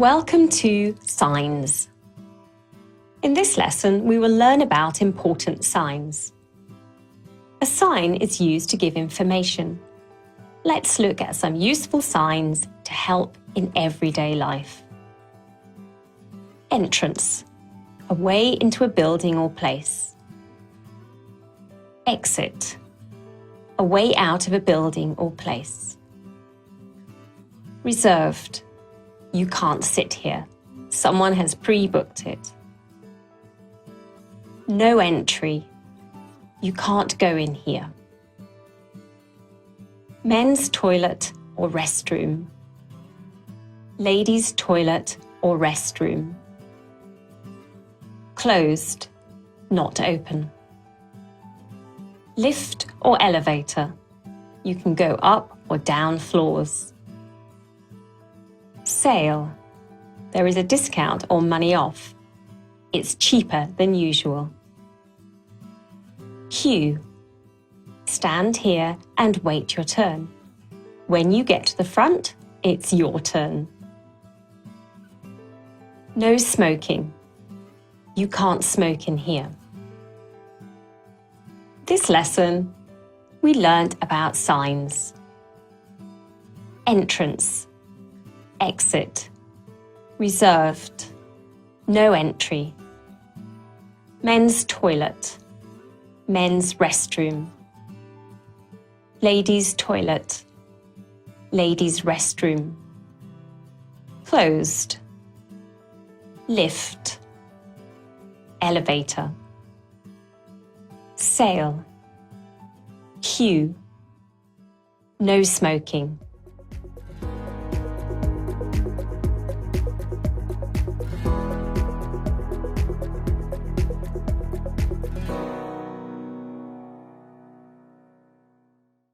Welcome to Signs. In this lesson, we will learn about important signs. A sign is used to give information. Let's look at some useful signs to help in everyday life. Entrance, a way into a building or place. Exit, a way out of a building or place. Reserved, you can't sit here. Someone has pre-booked it. No entry, you can't go in here. Men's toilet or restroom. Ladies' toilet or restroom. Closed, not open. Lift or elevator. You can go up or down floors. Sale. There is a discount or money off. It's cheaper than usual. Queue. Stand here and wait your turn. When you get to the front, it's your turn. No smoking. You can't smoke in here. This lesson, we learned about signs. Entrance, exit, reserved, no entry, men's toilet, men's restroom, ladies' toilet, ladies' restroom, closed, lift, elevator, sale, queue, no smoking.